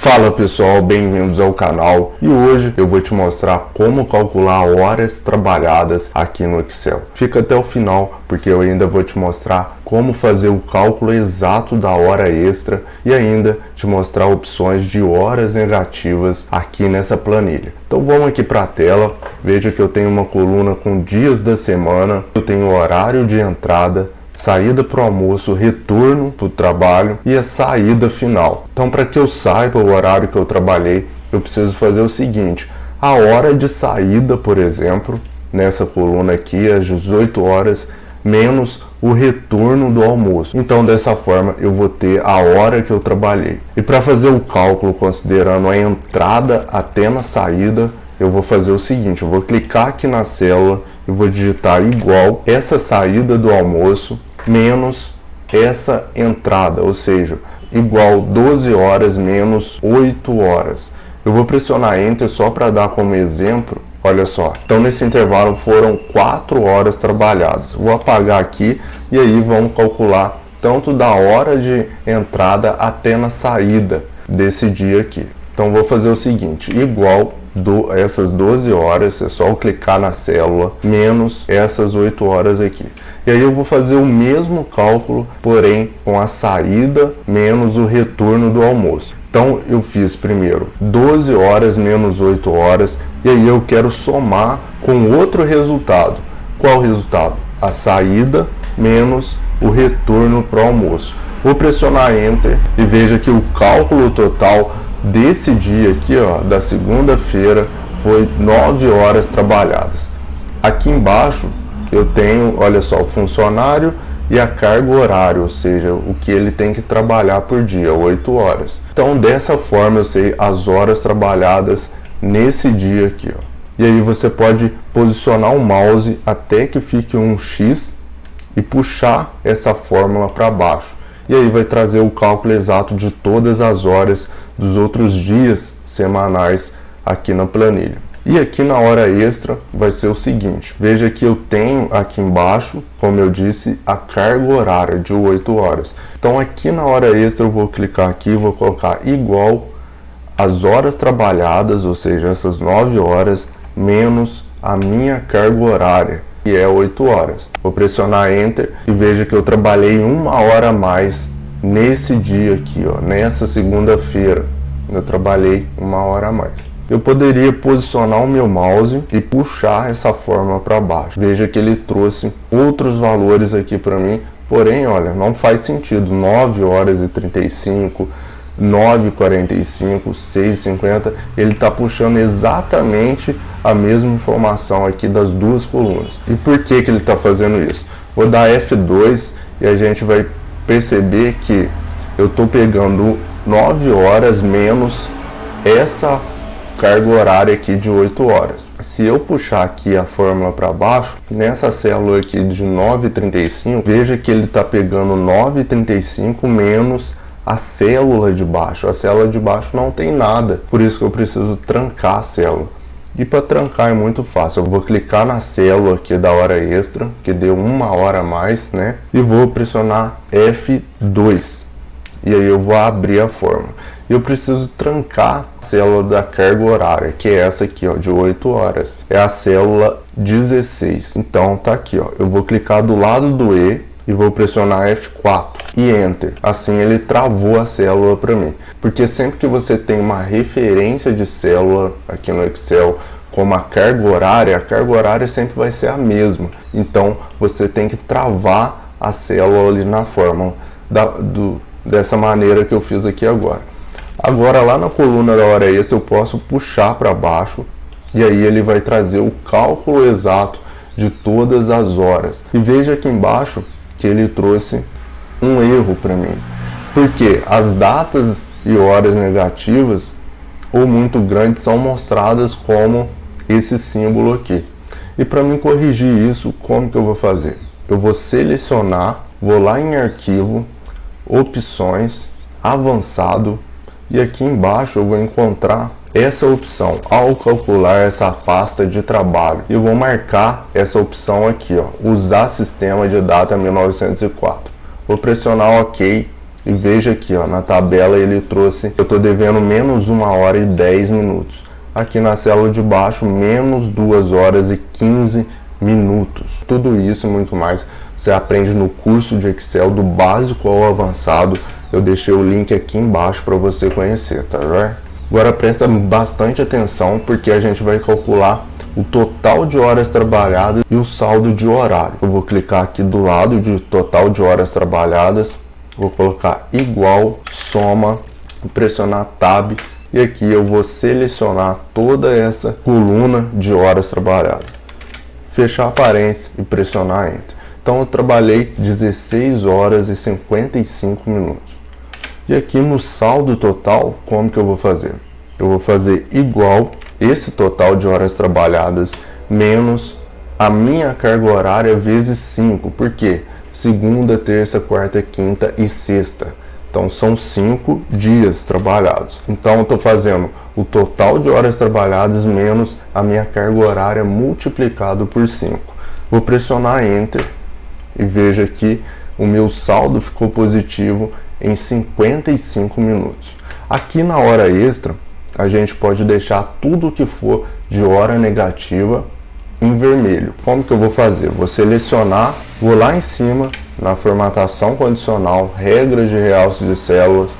Fala pessoal, bem-vindos ao canal e hoje eu vou te mostrar como calcular horas trabalhadas aqui no Excel. Fica até o final porque eu ainda vou te mostrar como fazer o cálculo exato da hora extra e ainda te mostrar opções de horas negativas aqui nessa planilha. Então vamos aqui para a tela, veja que eu tenho uma coluna com dias da semana, eu tenho horário de entrada, saída para o almoço, retorno para o trabalho e a saída final. Então, para que eu saiba o horário que eu trabalhei, eu preciso fazer o seguinte: a hora de saída, por exemplo, nessa coluna aqui, às 18 horas, menos o retorno do almoço. Então, dessa forma, eu vou ter a hora que eu trabalhei. E para fazer o cálculo, considerando a entrada até na saída, eu vou fazer o seguinte: eu vou clicar aqui na célula e vou digitar igual essa saída do almoço menos essa entrada, ou seja, igual 12 horas menos 8 horas. Eu vou pressionar Enter só para dar como exemplo. Olha só, então nesse intervalo foram 4 horas trabalhadas. Vou apagar aqui e aí vamos calcular tanto da hora de entrada até na saída desse dia aqui. Então vou fazer o seguinte: igual essas 12 horas, é só clicar na célula, menos essas 8 horas aqui. E aí eu vou fazer o mesmo cálculo, porém com a saída menos o retorno do almoço. Então eu fiz primeiro 12 horas menos 8 horas, e aí eu quero somar com outro resultado. Qual o resultado? A saída menos o retorno para o almoço. Vou pressionar Enter e veja que o cálculo total desse dia aqui, ó, da segunda-feira, foi 9 horas trabalhadas. Aqui embaixo eu tenho, olha só, o funcionário e a carga horária, ou seja, o que ele tem que trabalhar por dia, 8 horas. Então dessa forma eu sei as horas trabalhadas nesse dia aqui, ó. E aí você pode posicionar o mouse até que fique um X e puxar essa fórmula para baixo. E aí vai trazer o cálculo exato de todas as horas dos outros dias semanais aqui na planilha. E aqui na hora extra vai ser o seguinte: veja que eu tenho aqui embaixo, como eu disse, a carga horária de 8 horas. Então aqui na hora extra eu vou clicar aqui e vou colocar igual as horas trabalhadas, ou seja, essas 9 horas, menos a minha carga horária, que é 8 horas. Vou pressionar Enter e veja que eu trabalhei 1 hora a mais nesse dia aqui, ó, nessa segunda-feira. Eu trabalhei 1 hora a mais. Eu poderia posicionar o meu mouse e puxar essa fórmula para baixo. Veja que ele trouxe outros valores aqui para mim, porém, olha, não faz sentido. 9 horas e 35, 9h45, 6h50, ele está puxando exatamente a mesma informação aqui das duas colunas. E por que ele está fazendo isso? Vou dar F2 e a gente vai perceber que eu estou pegando 9 horas menos essa carga horária aqui de 8 horas. Se eu puxar aqui a fórmula para baixo, nessa célula aqui de 9h35, veja que ele está pegando 9h35 menos a célula de baixo. A célula de baixo não tem nada, por isso que eu preciso trancar a célula. E para trancar é muito fácil, eu vou clicar na célula aqui da hora extra, que deu 1 hora a mais, né? E vou pressionar F2. E aí eu vou abrir a fórmula. Eu preciso trancar a célula da carga horária, que é essa aqui, ó, de 8 horas. É a célula 16. Então tá aqui, ó. Eu vou clicar do lado do E e vou pressionar F4 e Enter. Assim ele travou a célula para mim. Porque sempre que você tem uma referência de célula aqui no Excel, como a carga horária sempre vai ser a mesma. Então você tem que travar a célula ali na fórmula dessa maneira que eu fiz aqui agora. Agora lá na coluna da hora extra eu posso puxar para baixo e aí ele vai trazer o cálculo exato de todas as horas. E veja aqui embaixo que ele trouxe um erro para mim, porque as datas e horas negativas ou muito grandes são mostradas como esse símbolo aqui. E para mim corrigir isso, como que eu vou fazer? Eu vou selecionar, vou lá em arquivo, opções, avançado, e aqui embaixo eu vou encontrar essa opção, ao calcular essa pasta de trabalho. Eu vou marcar essa opção aqui, ó, usar sistema de data 1904. Vou pressionar OK E veja aqui, ó, na tabela ele trouxe, eu estou devendo menos 1 hora e 10 minutos. Aqui na célula de baixo, menos 2 horas e 15 minutos. Tudo isso e muito mais você aprende no curso de Excel do básico ao avançado. Eu deixei o link aqui embaixo para você conhecer, tá vendo? Agora presta bastante atenção, porque a gente vai calcular o total de horas trabalhadas e o saldo de horário. Eu vou clicar aqui do lado de total de horas trabalhadas, vou colocar igual, soma, pressionar Tab, e aqui eu vou selecionar toda essa coluna de horas trabalhadas. Fechar parênteses e pressionar Enter. Então eu trabalhei 16 horas e 55 minutos. E aqui no saldo total, como que eu vou fazer? Eu vou fazer igual esse total de horas trabalhadas menos a minha carga horária vezes 5. Por quê? Segunda, terça, quarta, quinta e sexta. Então são 5 dias trabalhados. Então eu estou fazendo o total de horas trabalhadas menos a minha carga horária multiplicado por 5. Vou pressionar Enter e veja que o meu saldo ficou positivo em 55 minutos. Aqui na hora extra, a gente pode deixar tudo que for de hora negativa em vermelho. Como que eu vou fazer? Vou selecionar, vou lá em cima na formatação condicional, regras de realce de células,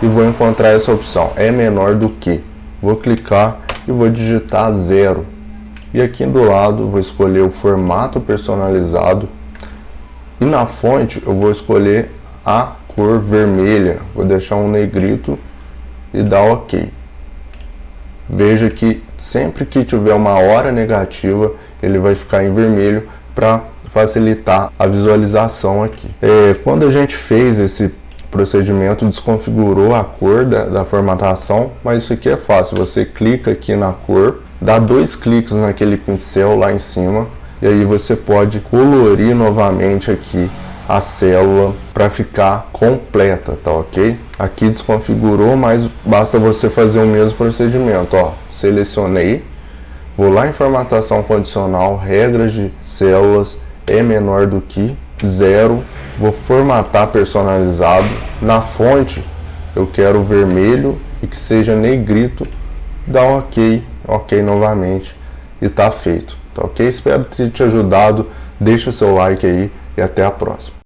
e vou encontrar essa opção, é menor do que. Vou clicar e vou digitar 0. E aqui do lado vou escolher o formato personalizado, e na fonte eu vou escolher a cor vermelha, vou deixar um negrito e dar OK. Veja que sempre que tiver uma hora negativa, ele vai ficar em vermelho para facilitar a visualização aqui. Quando a gente fez esse procedimento, desconfigurou a cor da formatação, mas isso aqui é fácil. Você clica aqui na cor, dá 2 cliques naquele pincel lá em cima, e aí você pode colorir novamente aqui a célula para ficar completa, tá ok? Aqui desconfigurou, mas basta você fazer o mesmo procedimento, ó. Selecionei, vou lá em formatação condicional, regras de células, é menor do que 0, vou formatar personalizado, na fonte eu quero vermelho e que seja negrito, dá OK, OK novamente e tá feito, tá ok? Espero ter te ajudado, deixa o seu like aí e até a próxima.